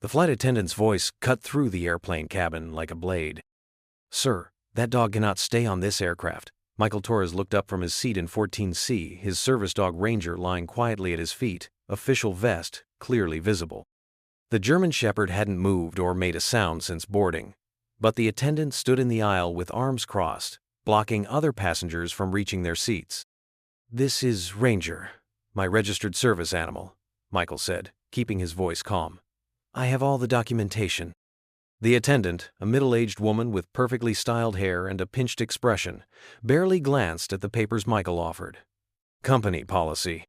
The flight attendant's voice cut through the airplane cabin like a blade. "Sir, that dog cannot stay on this aircraft." Michael Torres looked up from his seat in 14C, his service dog Ranger lying quietly at his feet, official vest clearly visible. The German Shepherd hadn't moved or made a sound since boarding, but the attendant stood in the aisle with arms crossed, blocking other passengers from reaching their seats. "This is Ranger, my registered service animal," Michael said, keeping his voice calm. "I have all the documentation." The attendant, a middle-aged woman with perfectly styled hair and a pinched expression, barely glanced at the papers Michael offered. "Company policy.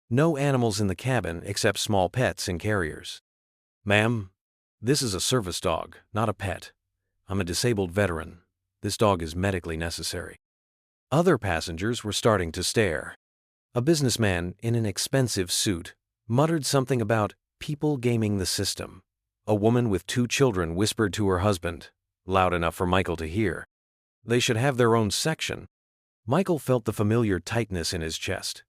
No animals in the cabin except small pets in carriers." "Ma'am, this is a service dog, not a pet. I'm a disabled veteran. This dog is medically necessary." Other passengers were starting to stare. A businessman in an expensive suit muttered something about people gaming the system. A woman with 2 children whispered to her husband, loud enough for Michael to hear. They should have their own section. Michael felt the familiar tightness in his chest.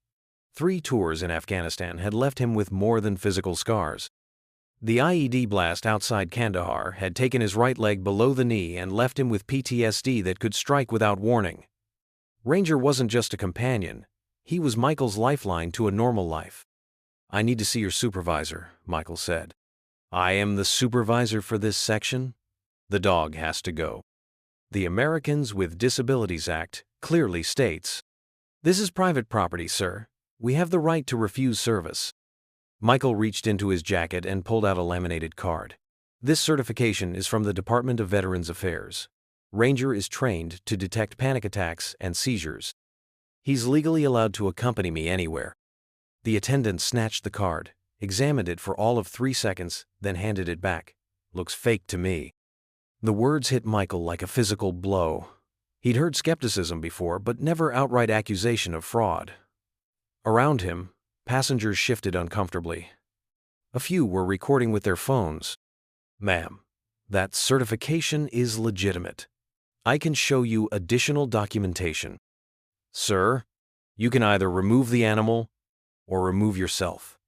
3 tours in Afghanistan had left him with more than physical scars. The IED blast outside Kandahar had taken his right leg below the knee and left him with PTSD that could strike without warning. Ranger wasn't just a companion, he was Michael's lifeline to a normal life. "I need to see your supervisor," Michael said. "I am the supervisor for this section. The dog has to go." The Americans with Disabilities Act clearly states, "This is private property, sir. We have the right to refuse service." Michael reached into his jacket and pulled out a laminated card. "This certification is from the Department of Veterans Affairs. Ranger is trained to detect panic attacks and seizures. He's legally allowed to accompany me anywhere." The attendant snatched the card, examined it for all of 3 seconds, then handed it back. "Looks fake to me." The words hit Michael like a physical blow. He'd heard skepticism before, but never outright accusation of fraud. Around him, passengers shifted uncomfortably. A few were recording with their phones. "Ma'am, that certification is legitimate. I can show you additional documentation." "Sir, you can either remove the animal or remove yourself.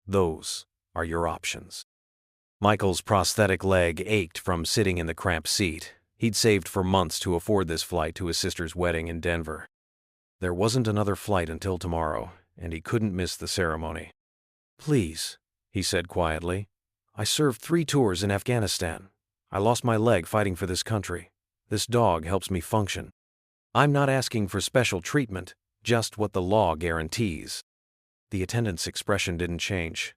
Those are your options." Michael's prosthetic leg ached from sitting in the cramped seat. He'd saved for months to afford this flight to his sister's wedding in Denver. There wasn't another flight until tomorrow, and he couldn't miss the ceremony. "Please," he said quietly. "I served 3 tours in Afghanistan. I lost my leg fighting for this country. This dog helps me function. I'm not asking for special treatment, just what the law guarantees." The attendant's expression didn't change.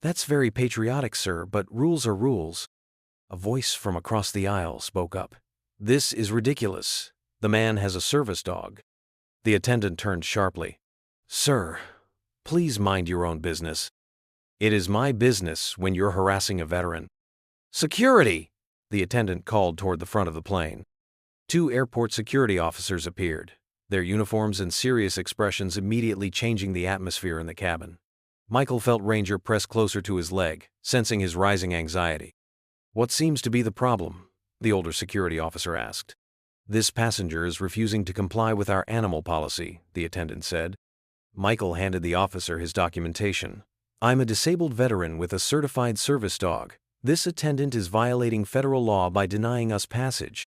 "That's very patriotic, sir, but rules are rules." A voice from across the aisle spoke up. "This is ridiculous. The man has a service dog." The attendant turned sharply. "Sir, please mind your own business." "It is my business when you're harassing a veteran." "Security!" the attendant called toward the front of the plane. 2 airport security officers appeared, their uniforms and serious expressions immediately changing the atmosphere in the cabin. Michael felt Ranger press closer to his leg, sensing his rising anxiety. "What seems to be the problem?" the older security officer asked. "This passenger is refusing to comply with our animal policy," the attendant said. Michael handed the officer his documentation. "I'm a disabled veteran with a certified service dog. This attendant is violating federal law by denying us passage."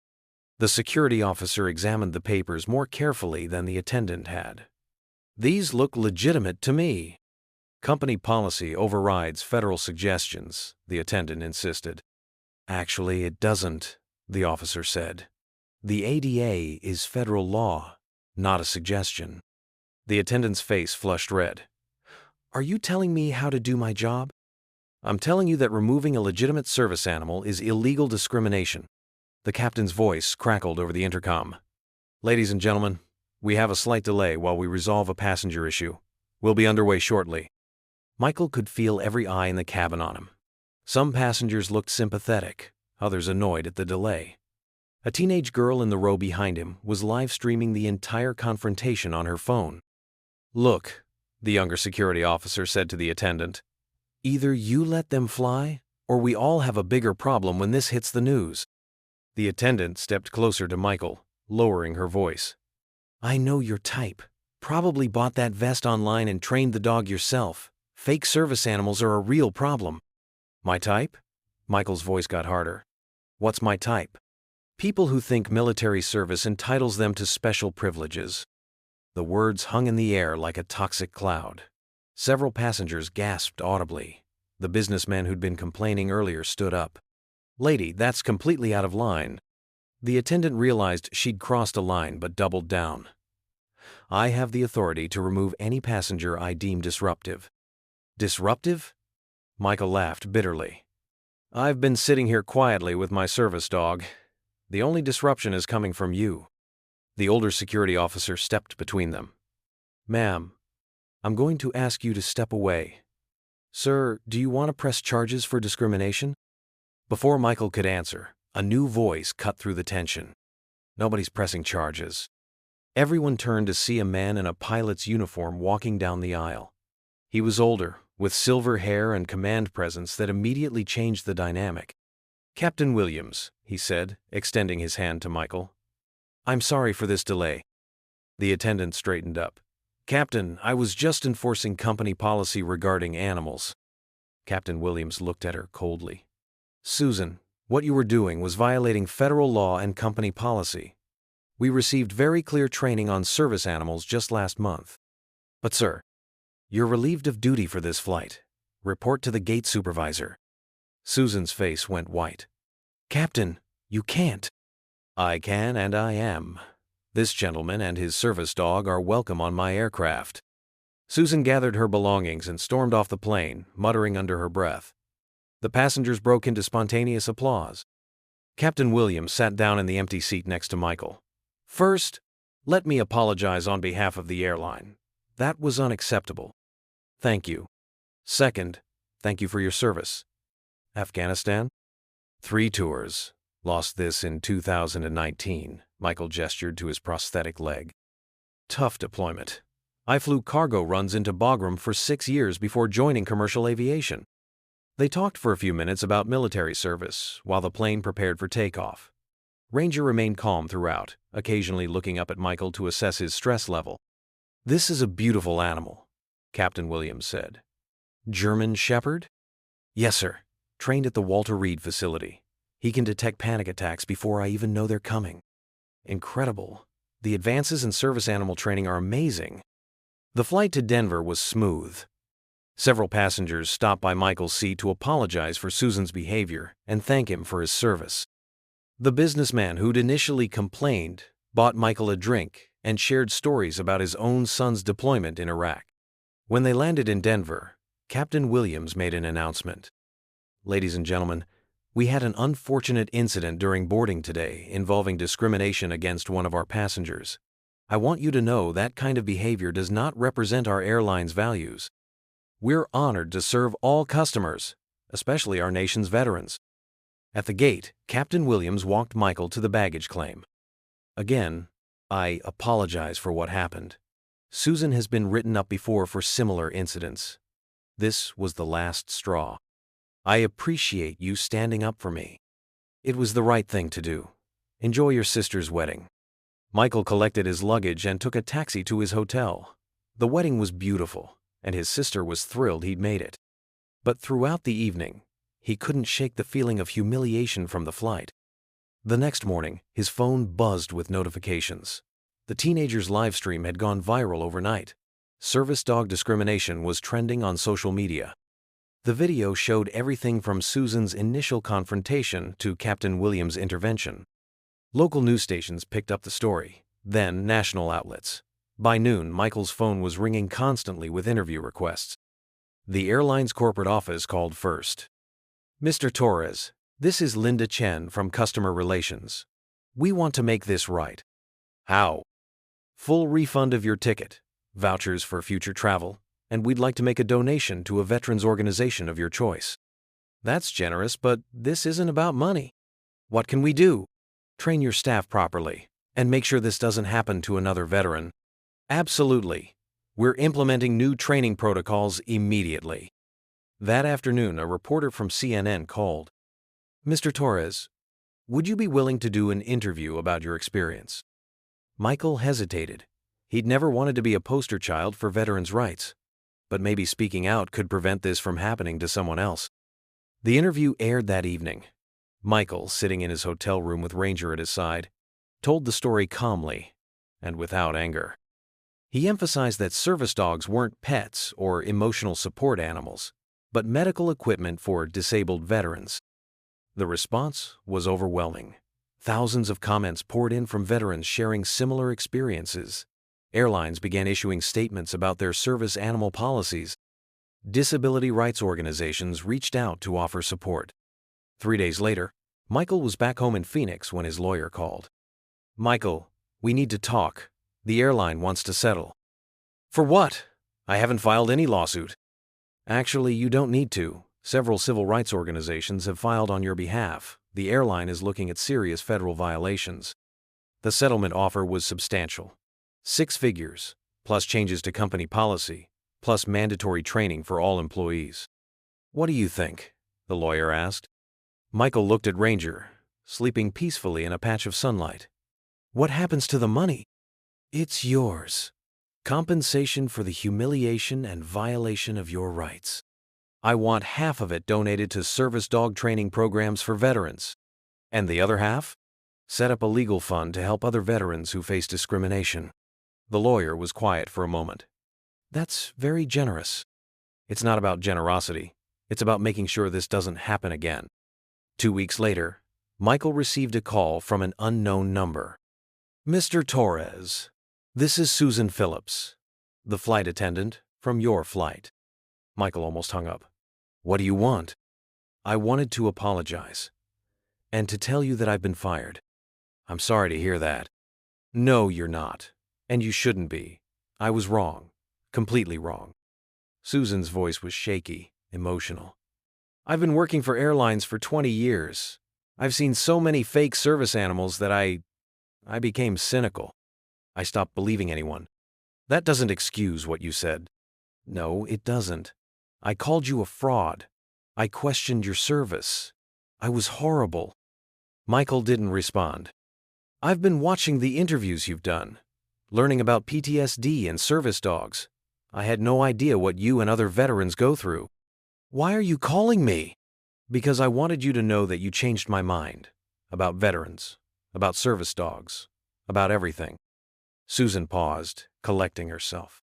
The security officer examined the papers more carefully than the attendant had. "These look legitimate to me." "Company policy overrides federal suggestions," the attendant insisted. "Actually, it doesn't," the officer said. "The ADA is federal law, not a suggestion." The attendant's face flushed red. "Are you telling me how to do my job?" "I'm telling you that removing a legitimate service animal is illegal discrimination." The captain's voice crackled over the intercom. "Ladies and gentlemen, we have a slight delay while we resolve a passenger issue. We'll be underway shortly." Michael could feel every eye in the cabin on him. Some passengers looked sympathetic, others annoyed at the delay. A teenage girl in the row behind him was live-streaming the entire confrontation on her phone. "Look," the younger security officer said to the attendant, "either you let them fly, or we all have a bigger problem when this hits the news." The attendant stepped closer to Michael, lowering her voice. "I know your type. Probably bought that vest online and trained the dog yourself. Fake service animals are a real problem." "My type?" Michael's voice got harder. What's my type? People who think military service entitles them to special privileges. The words hung in the air like a toxic cloud. Several passengers gasped audibly. The businessman who'd been complaining earlier stood up. Lady, that's completely out of line. The attendant realized she'd crossed a line but doubled down. I have the authority to remove any passenger I deem disruptive. Disruptive? Michael laughed bitterly. I've been sitting here quietly with my service dog. The only disruption is coming from you. The older security officer stepped between them. Ma'am, I'm going to ask you to step away. Sir, do you want to press charges for discrimination? Before Michael could answer, a new voice cut through the tension. Nobody's pressing charges. Everyone turned to see a man in a pilot's uniform walking down the aisle. He was older, with silver hair and command presence that immediately changed the dynamic. Captain Williams, he said, extending his hand to Michael. I'm sorry for this delay. The attendant straightened up. Captain, I was just enforcing company policy regarding animals. Captain Williams looked at her coldly. Susan, what you were doing was violating federal law and company policy. We received very clear training on service animals just last month. But sir, you're relieved of duty for this flight. Report to the gate supervisor. Susan's face went white. Captain, you can't. I can and I am. This gentleman and his service dog are welcome on my aircraft. Susan gathered her belongings and stormed off the plane, muttering under her breath. The passengers broke into spontaneous applause. Captain Williams sat down in the empty seat next to Michael. First, let me apologize on behalf of the airline. That was unacceptable. Thank you. Second, thank you for your service. Afghanistan? 3 tours. Lost this in 2019. Michael gestured to his prosthetic leg. Tough deployment. I flew cargo runs into Bagram for 6 years before joining commercial aviation. They talked for a few minutes about military service while the plane prepared for takeoff. Ranger remained calm throughout, occasionally looking up at Michael to assess his stress level. This is a beautiful animal, Captain Williams said. German Shepherd? Yes, sir. Trained at the Walter Reed facility. He can detect panic attacks before I even know they're coming. Incredible. The advances in service animal training are amazing. The flight to Denver was smooth. Several passengers stopped by Michael's seat to apologize for Susan's behavior and thank him for his service. The businessman who'd initially complained bought Michael a drink and shared stories about his own son's deployment in Iraq. When they landed in Denver, Captain Williams made an announcement. Ladies and gentlemen, we had an unfortunate incident during boarding today involving discrimination against one of our passengers. I want you to know that kind of behavior does not represent our airline's values. We're honored to serve all customers, especially our nation's veterans. At the gate, Captain Williams walked Michael to the baggage claim. Again, I apologize for what happened. Susan has been written up before for similar incidents. This was the last straw. I appreciate you standing up for me. It was the right thing to do. Enjoy your sister's wedding. Michael collected his luggage and took a taxi to his hotel. The wedding was beautiful, and his sister was thrilled he'd made it. But throughout the evening, he couldn't shake the feeling of humiliation from the flight. The next morning, his phone buzzed with notifications. The teenager's live stream had gone viral overnight. Service dog discrimination was trending on social media. The video showed everything from Susan's initial confrontation to Captain Williams' intervention. Local news stations picked up the story, then national outlets. By noon, Michael's phone was ringing constantly with interview requests. The airline's corporate office called first. Mr. Torres, this is Linda Chen from Customer Relations. We want to make this right. How? Full refund of your ticket, vouchers for future travel, and we'd like to make a donation to a veterans organization of your choice. That's generous, but this isn't about money. What can we do? Train your staff properly, and make sure this doesn't happen to another veteran. Absolutely. We're implementing new training protocols immediately. That afternoon, a reporter from CNN called. Mr. Torres, would you be willing to do an interview about your experience? Michael hesitated. He'd never wanted to be a poster child for veterans' rights, but maybe speaking out could prevent this from happening to someone else. The interview aired that evening. Michael, sitting in his hotel room with Ranger at his side, told the story calmly and without anger. He emphasized that service dogs weren't pets or emotional support animals, but medical equipment for disabled veterans. The response was overwhelming. Thousands of comments poured in from veterans sharing similar experiences. Airlines began issuing statements about their service animal policies. Disability rights organizations reached out to offer support. 3 days later, Michael was back home in Phoenix when his lawyer called. "Michael, we need to talk. The airline wants to settle." "For what? I haven't filed any lawsuit." "Actually, you don't need to. Several civil rights organizations have filed on your behalf. The airline is looking at serious federal violations." The settlement offer was substantial. 6 figures, plus changes to company policy, plus mandatory training for all employees. "What do you think?" the lawyer asked. Michael looked at Ranger, sleeping peacefully in a patch of sunlight. "What happens to the money?" "It's yours. Compensation for the humiliation and violation of your rights. I want half of it donated to service dog training programs for veterans. And the other half? Set up a legal fund to help other veterans who face discrimination." The lawyer was quiet for a moment. "That's very generous." "It's not about generosity. It's about making sure this doesn't happen again." 2 weeks later, Michael received a call from an unknown number. "Mr. Torres, this is Susan Phillips, the flight attendant from your flight." Michael almost hung up. "What do you want?" "I wanted to apologize and to tell you that I've been fired." "I'm sorry to hear that." "No, you're not. And you shouldn't be. I was wrong. Completely wrong." Susan's voice was shaky, emotional. "I've been working for airlines for 20 years. I've seen so many fake service animals that I became cynical. I stopped believing anyone." "That doesn't excuse what you said." "No, it doesn't. I called you a fraud. I questioned your service. I was horrible." Michael didn't respond. "I've been watching the interviews you've done, learning about PTSD and service dogs. I had no idea what you and other veterans go through." "Why are you calling me?" "Because I wanted you to know that you changed my mind. About veterans, about service dogs, about everything." Susan paused, collecting herself.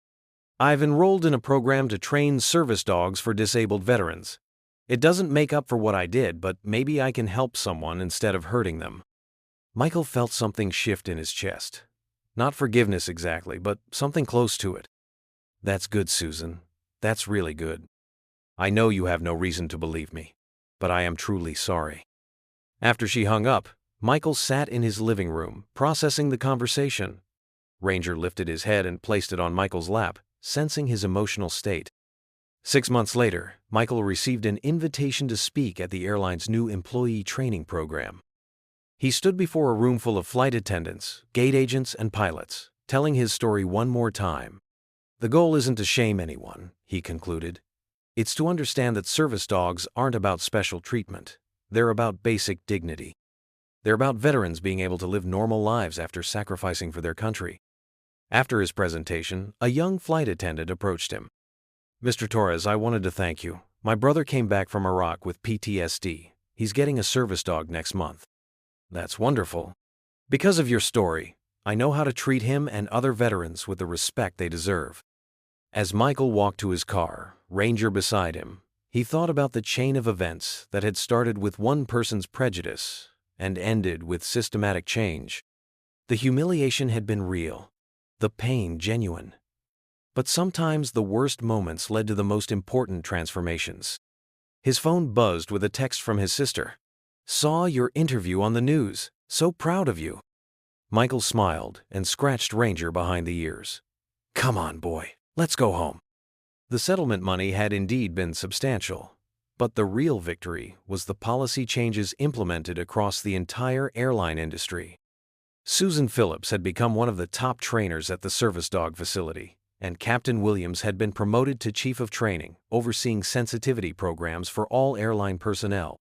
"I've enrolled in a program to train service dogs for disabled veterans. It doesn't make up for what I did, but maybe I can help someone instead of hurting them." Michael felt something shift in his chest. Not forgiveness exactly, but something close to it. "That's good, Susan. That's really good. I know you have no reason to believe me, but I am truly sorry." After she hung up, Michael sat in his living room, processing the conversation. Ranger lifted his head and placed it on Michael's lap, sensing his emotional state. 6 months later, Michael received an invitation to speak at the airline's new employee training program. He stood before a room full of flight attendants, gate agents, and pilots, telling his story one more time. "The goal isn't to shame anyone," he concluded. "It's to understand that service dogs aren't about special treatment. They're about basic dignity. They're about veterans being able to live normal lives after sacrificing for their country." After his presentation, a young flight attendant approached him. "Mr. Torres, I wanted to thank you. My brother came back from Iraq with PTSD. He's getting a service dog next month." "That's wonderful. Because of your story, I know how to treat him and other veterans with the respect they deserve." As Michael walked to his car, Ranger beside him, he thought about the chain of events that had started with one person's prejudice and ended with systematic change. The humiliation had been real, the pain genuine. But sometimes the worst moments led to the most important transformations. His phone buzzed with a text from his sister. "Saw your interview on the news. So proud of you." Michael smiled and scratched Ranger behind the ears. "Come on, boy. Let's go home." The settlement money had indeed been substantial, but the real victory was the policy changes implemented across the entire airline industry. Susan Phillips had become one of the top trainers at the service dog facility, and Captain Williams had been promoted to Chief of Training, overseeing sensitivity programs for all airline personnel.